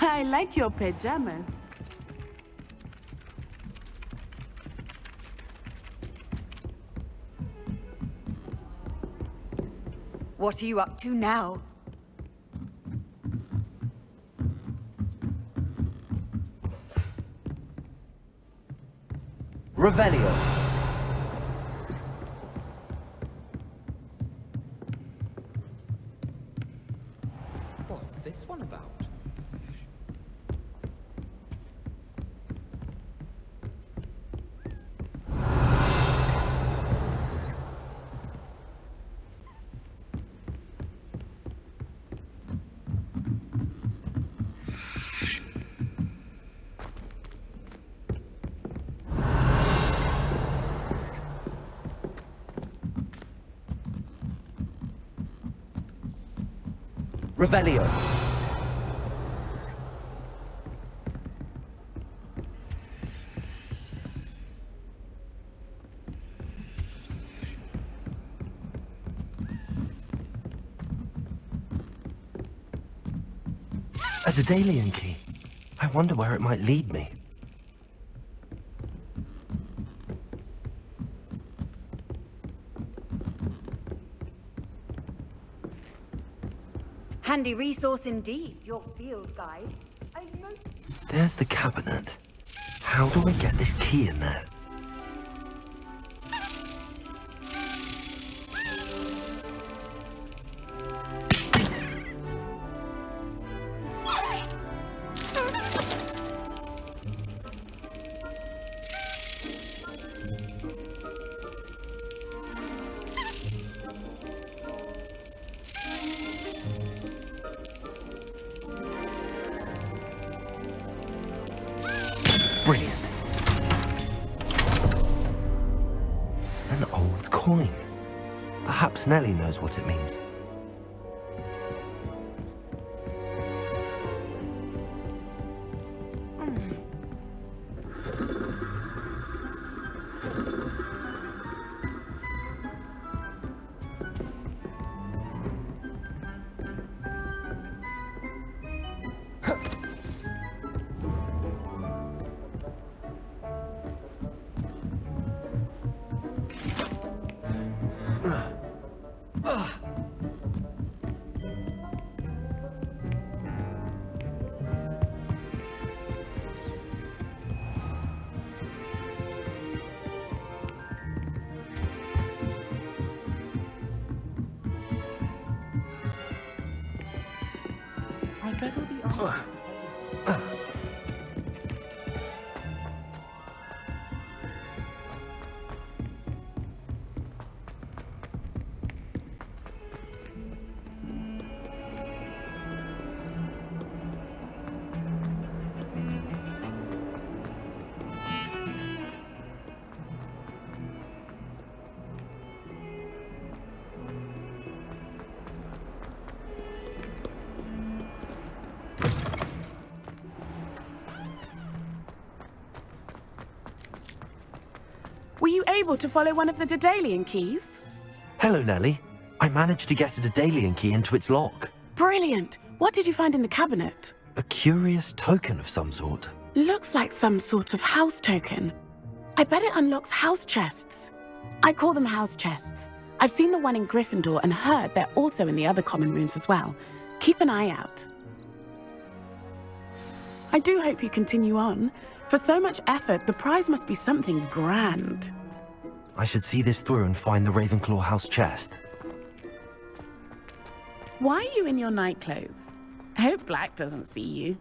I like your pajamas. What are you up to now? Revelio. What's this one about? Revelio. A Daedalian key. I wonder where it might lead me. Handy resource indeed, your field guide. There's the cabinet. How do I get this key in there? Brilliant. An old coin. Perhaps Nellie knows what it means. I bet all the answers. Were you able to follow one of the Daedalian keys? Hello, Nellie. I managed to get a Daedalian key into its lock. Brilliant! What did you find in the cabinet? A curious token of some sort. Looks like some sort of house token. I bet it unlocks house chests. I call them house chests. I've seen the one in Gryffindor and heard they're also in the other common rooms as well. Keep an eye out. I do hope you continue on. For so much effort, the prize must be something grand. I should see this through and find the Ravenclaw house chest. Why are you in your night clothes? I hope Black doesn't see you.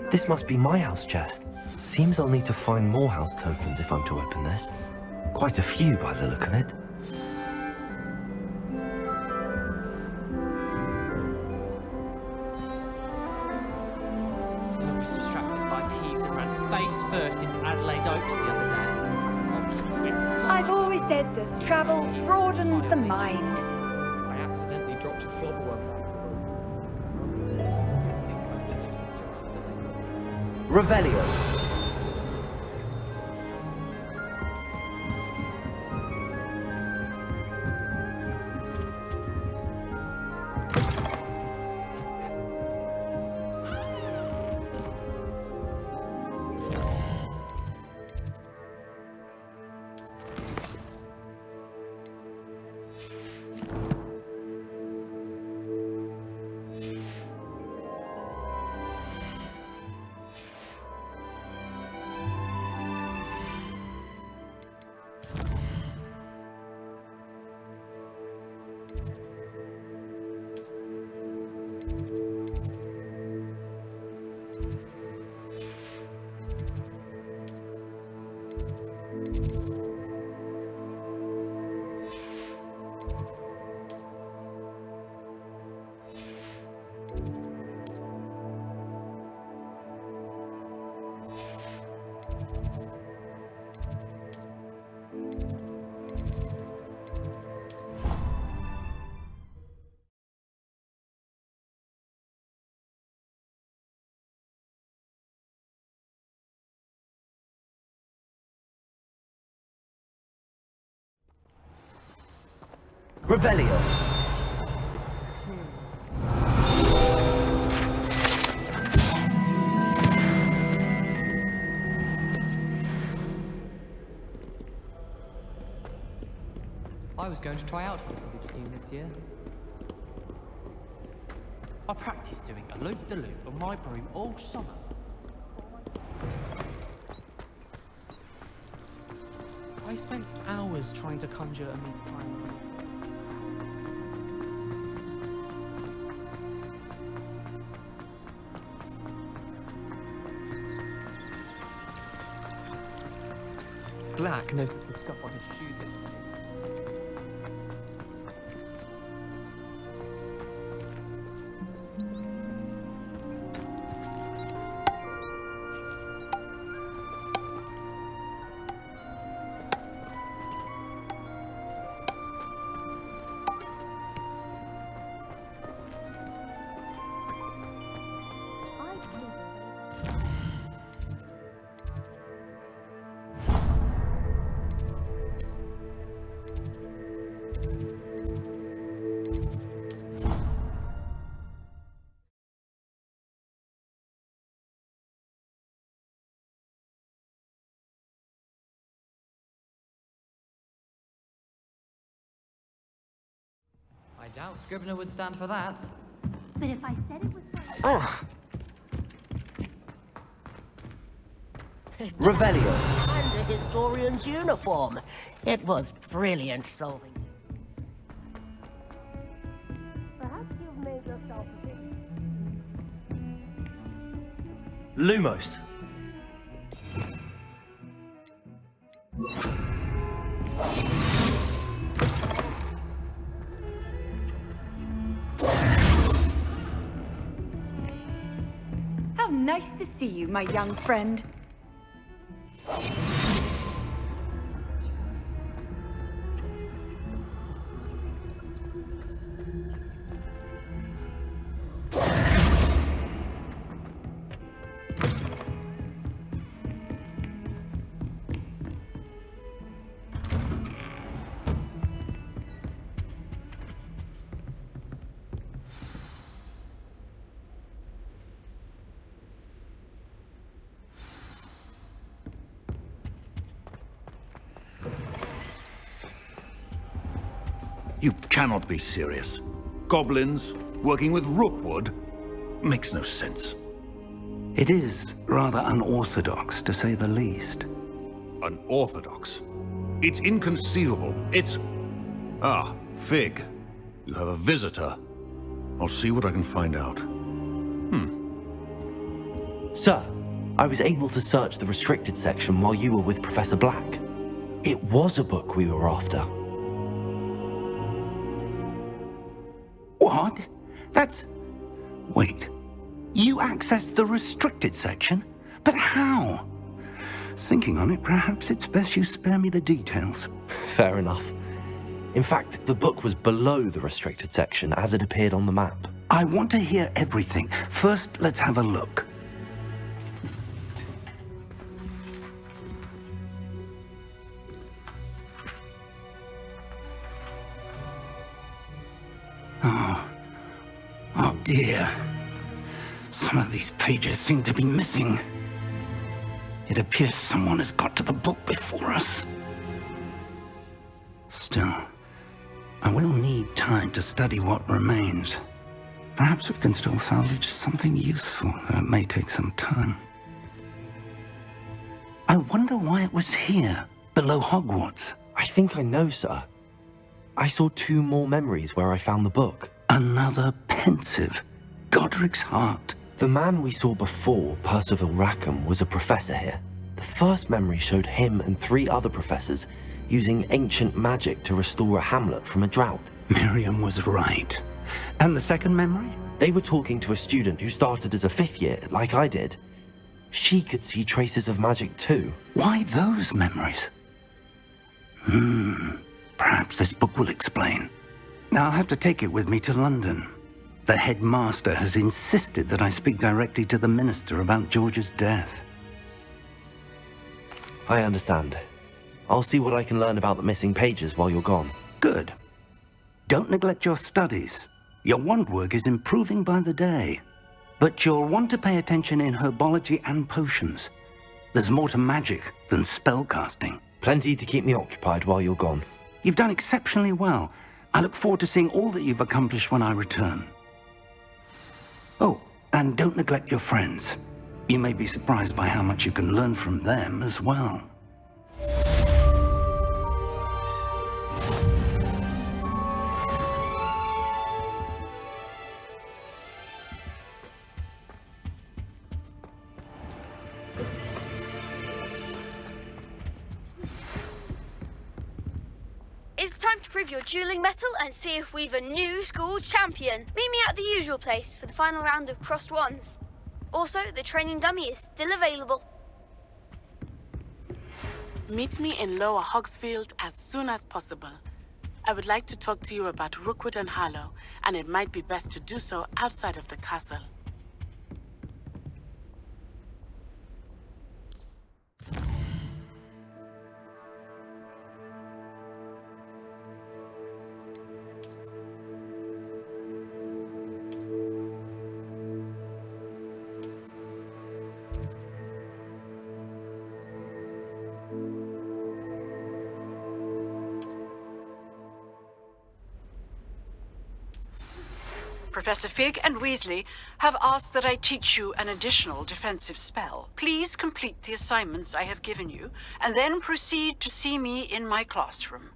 This must be my house chest. Seems I'll need to find more house tokens if I'm to open this. Quite a few by the look of it. Looks said that travel broadens the mind. I accidentally dropped a flopperworm. Revelio. Revelio. I was going to try out for the Quidditch team this year. I practiced doing a loop-de-loop on my broom all summer. I spent hours trying to conjure a meat-pie. Glad I noticed the stuff on his shoes yesterday. I doubt Scrivener would stand for that. But if I said it was Revelio. And a historian's uniform. It was brilliant solving. Perhaps you've made yourself a bit. Lumos. How nice to see you, my young friend. You cannot be serious. Goblins working with Rookwood? Makes no sense. It is rather unorthodox, to say the least. Unorthodox? It's inconceivable. It's... Ah, Fig. You have a visitor. I'll see what I can find out. Sir, I was able to search the restricted section while you were with Professor Black. It was a book we were after. What? That's... Wait. You accessed the restricted section? But how? Thinking on it, perhaps it's best you spare me the details. Fair enough. In fact, the book was below the restricted section as it appeared on the map. I want to hear everything. First, let's have a look. Oh dear. Some of these pages seem to be missing. It appears someone has got to the book before us. Still, I will need time to study what remains. Perhaps we can still salvage something useful, though it may take some time. I wonder why it was here, below Hogwarts. I think I know, sir. I saw 2 more memories where I found the book. Another pensive. Godric's heart. The man we saw before, Percival Rackham, was a professor here. The first memory showed him and 3 other professors using ancient magic to restore a hamlet from a drought. Miriam was right. And the second memory? They were talking to a student who started as a 5th year, like I did. She could see traces of magic too. Why those memories? Perhaps this book will explain. I'll have to take it with me to London. The headmaster has insisted that I speak directly to the minister about George's death. I understand. I'll see what I can learn about the missing pages while you're gone. Good. Don't neglect your studies. Your wand work is improving by the day. But you'll want to pay attention in herbology and potions. There's more to magic than spellcasting. Plenty to keep me occupied while you're gone. You've done exceptionally well. I look forward to seeing all that you've accomplished when I return. Oh, and don't neglect your friends. You may be surprised by how much you can learn from them as well. It's time to prove your dueling mettle and see if we've a new school champion. Meet me at the usual place for the final round of crossed wands. Also, the training dummy is still available. Meet me in Lower Hogsfield as soon as possible. I would like to talk to you about Rookwood and Harlow, and it might be best to do so outside of the castle. Professor Fig and Weasley have asked that I teach you an additional defensive spell. Please complete the assignments I have given you, and then proceed to see me in my classroom.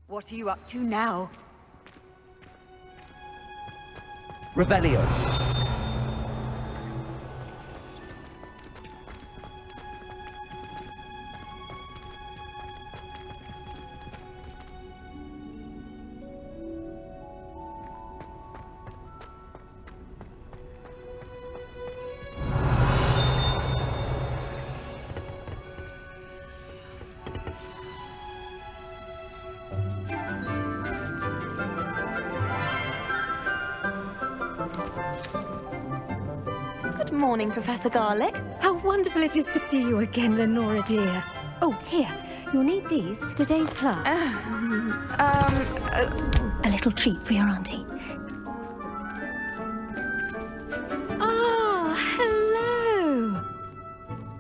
What are you up to now? Revelio. Good morning, Professor Garlick. How wonderful it is to see you again, Lenora dear. Oh, here. You'll need these for today's class. A little treat for your auntie. Ah, hello.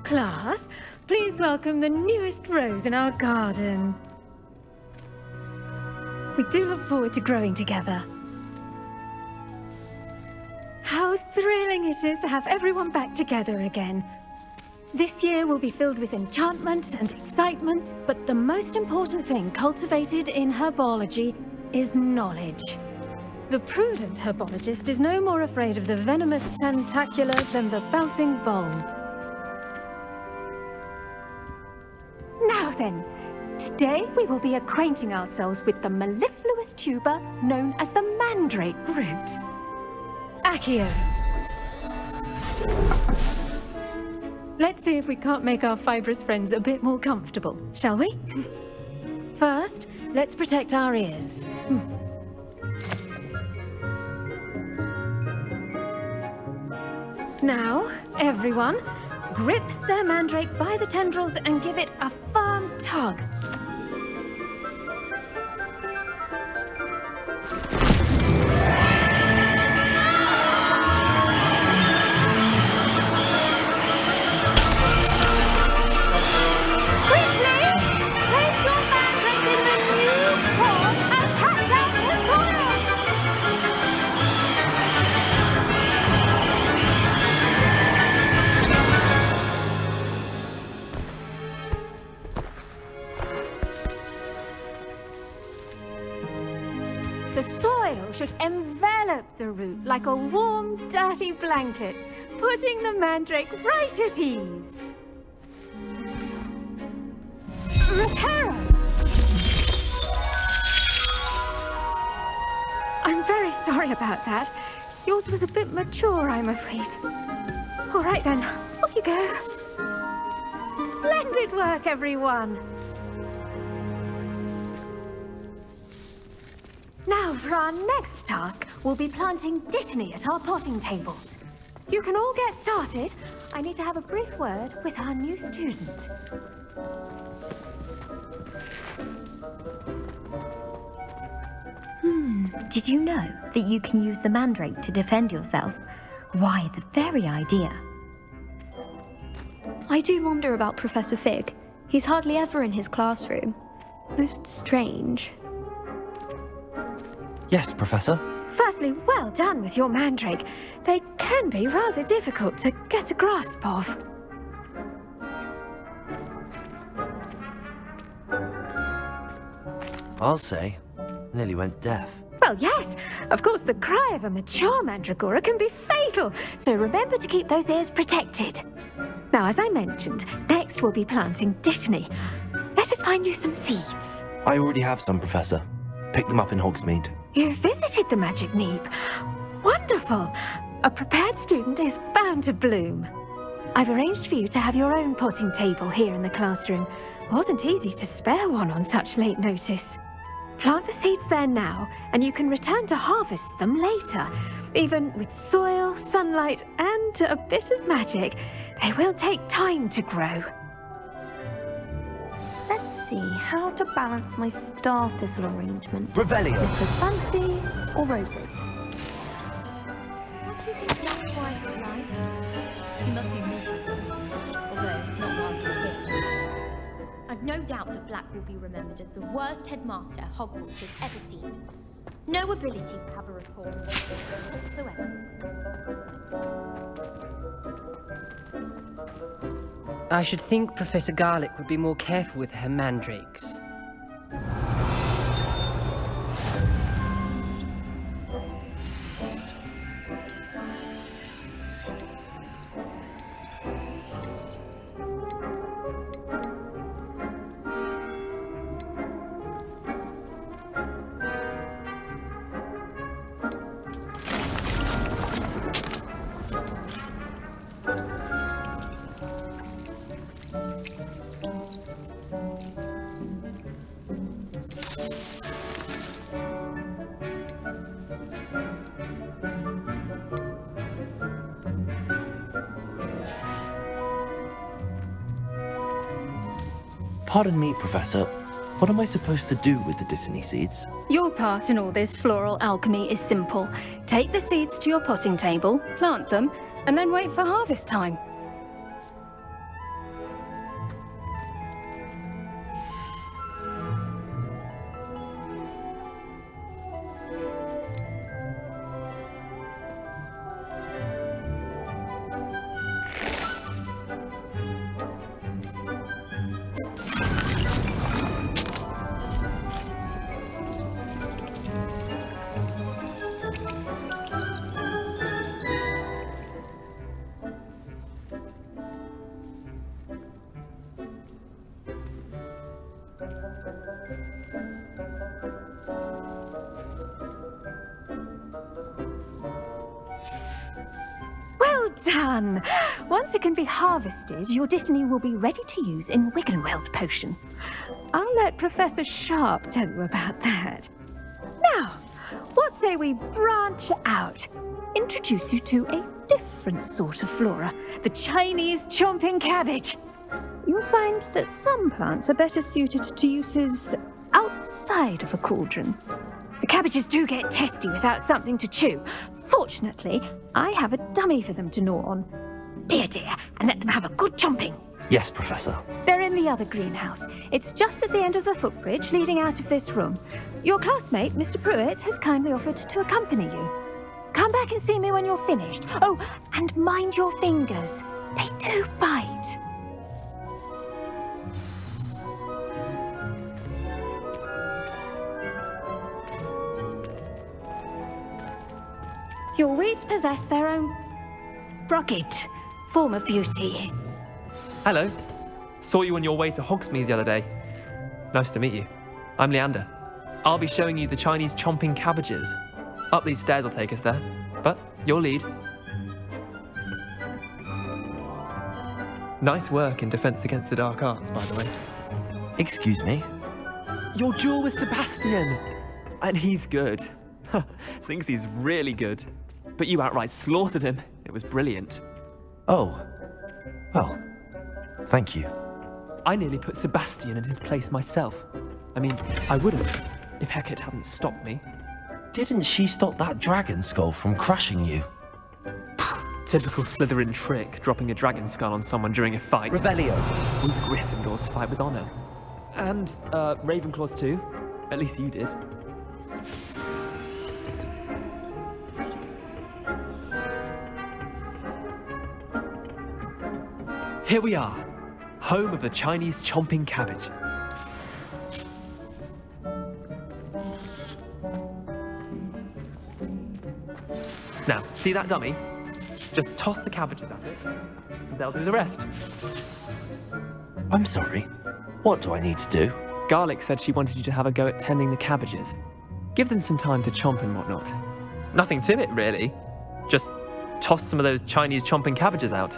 Class, please welcome the newest rose in our garden. We do look forward to growing together. How thrilling it is to have everyone back together again. This year will be filled with enchantment and excitement, but the most important thing cultivated in herbology is knowledge. The prudent herbologist is no more afraid of the venomous tentacular than the bouncing bulb. Now then, today we will be acquainting ourselves with the mellifluous tuber known as the Mandrake root. Accio. Let's see if we can't make our fibrous friends a bit more comfortable, shall we? First, let's protect our ears. Now, everyone, grip their mandrake by the tendrils and give it a firm tug. The soil should envelop the root like a warm, dirty blanket, putting the mandrake right at ease. Reparo! I'm very sorry about that. Yours was a bit mature, I'm afraid. All right then, off you go. Splendid work, everyone. Now, for our next task, we'll be planting dittany at our potting tables. You can all get started. I need to have a brief word with our new student. Did you know that you can use the mandrake to defend yourself? Why, the very idea. I do wonder about Professor Fig. He's hardly ever in his classroom. Most strange. Yes, Professor. Firstly, well done with your mandrake. They can be rather difficult to get a grasp of. I'll say, nearly went deaf. Well, yes. Of course, the cry of a mature mandragora can be fatal, so remember to keep those ears protected. Now, as I mentioned, next we'll be planting dittany. Let us find you some seeds. I already have some, Professor. Picked them up in Hogsmeade. You visited the Magic Neep. Wonderful. A prepared student is bound to bloom. I've arranged for you to have your own potting table here in the classroom. Wasn't easy to spare one on such late notice. Plant the seeds there now, and you can return to harvest them later. Even with soil, sunlight, and a bit of magic, they will take time to grow. Let's see how to balance my star thistle arrangement. Revelio. Nicholas fancy or roses? you think that's why he lied? She must be miserable, although not while he's here. I've no doubt that Black will be remembered as the worst headmaster Hogwarts has ever seen. No ability to have a rapport whatsoever. I should think Professor Garlick would be more careful with her mandrakes. Pardon me, Professor. What am I supposed to do with the Dittany seeds? Your part in all this floral alchemy is simple. Take the seeds to your potting table, plant them, and then wait for harvest time. Well done! Once it can be harvested, your Dittany will be ready to use in Wiggenweld potion. I'll let Professor Sharp tell you about that. Now, what say we branch out? Introduce you to a different sort of flora, the Chinese chomping cabbage. You'll find that some plants are better suited to uses outside of a cauldron. The cabbages do get testy without something to chew. Fortunately, I have a dummy for them to gnaw on. Be a dear and let them have a good chomping. Yes, Professor. They're in the other greenhouse. It's just at the end of the footbridge leading out of this room. Your classmate, Mr. Pruitt, has kindly offered to accompany you. Come back and see me when you're finished. Oh, and mind your fingers. They do bite. Your weeds possess their own rugged form of beauty. Hello. Saw you on your way to Hogsmeade the other day. Nice to meet you. I'm Leander. I'll be showing you the Chinese chomping cabbages. Up these stairs will take us there, but your lead. Nice work in Defense Against the Dark Arts, by the way. Excuse me? Your duel with Sebastian! And he's good. Thinks he's really good. But you outright slaughtered him. It was brilliant. Oh. Well, thank you. I nearly put Sebastian in his place myself. I mean, I would have, if Hecate hadn't stopped me. Didn't she stop that dragon skull from crushing you? Typical Slytherin trick, dropping a dragon skull on someone during a fight. Revelio. We Gryffindors fight with honor. And, Ravenclaws too. At least you did. Here we are, home of the Chinese chomping cabbage. Now, see that dummy? Just toss the cabbages at it, and they'll do the rest. I'm sorry. What do I need to do? Garlic said she wanted you to have a go at tending the cabbages. Give them some time to chomp and whatnot. Nothing to it, really. Just toss some of those Chinese chomping cabbages out.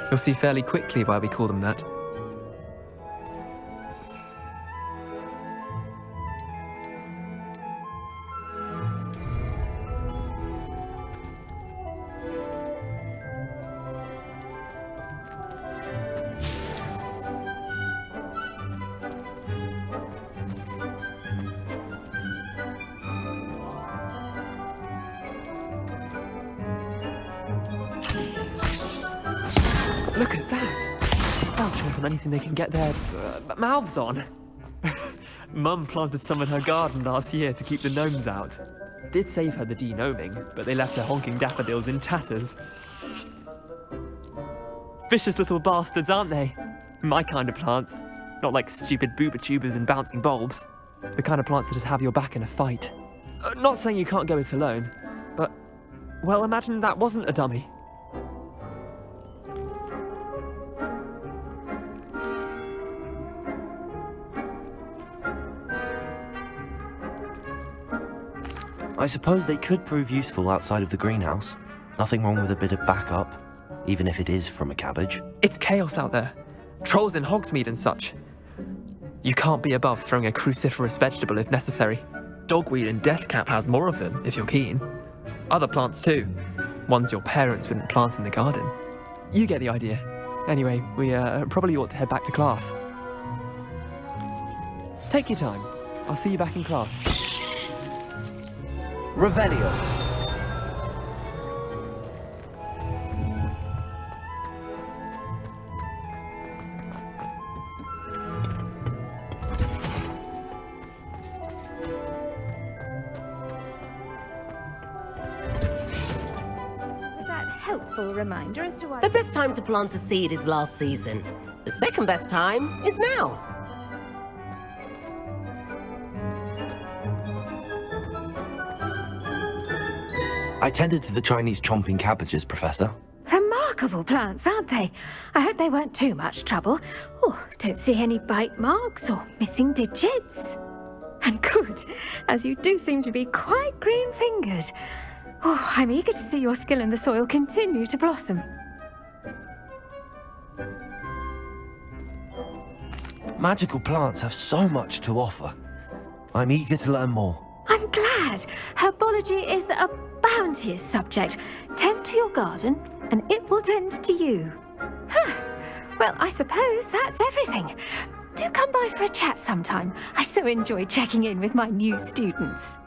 You'll see fairly quickly why we call them that. Look at that! They'll chomp on anything they can get their mouths on. Mum planted some in her garden last year to keep the gnomes out. Did save her the de-gnoming, but they left her honking daffodils in tatters. Vicious little bastards, aren't they? My kind of plants. Not like stupid booba tubers and bouncing bulbs. The kind of plants that just have your back in a fight. Not saying you can't go it alone, but, well, imagine that wasn't a dummy. I suppose they could prove useful outside of the greenhouse. Nothing wrong with a bit of backup, even if it is from a cabbage. It's chaos out there. Trolls in Hogsmeade and such. You can't be above throwing a cruciferous vegetable if necessary. Dogweed and deathcap has more of them, if you're keen. Other plants too. Ones your parents wouldn't plant in the garden. You get the idea. Anyway, we probably ought to head back to class. Take your time. I'll see you back in class. Revelio. That helpful reminder as to why... The best time to plant a seed is last season. The second best time is now. I tended to the Chinese chomping cabbages, Professor. Remarkable plants, aren't they? I hope they weren't too much trouble. Oh, don't see any bite marks or missing digits. And good, as you do seem to be quite green-fingered. Oh, I'm eager to see your skill in the soil continue to blossom. Magical plants have so much to offer. I'm eager to learn more. I'm glad. Herbology is a bounteous subject. Tend to your garden, and it will tend to you. Well, I suppose that's everything. Do come by for a chat sometime. I so enjoy checking in with my new students.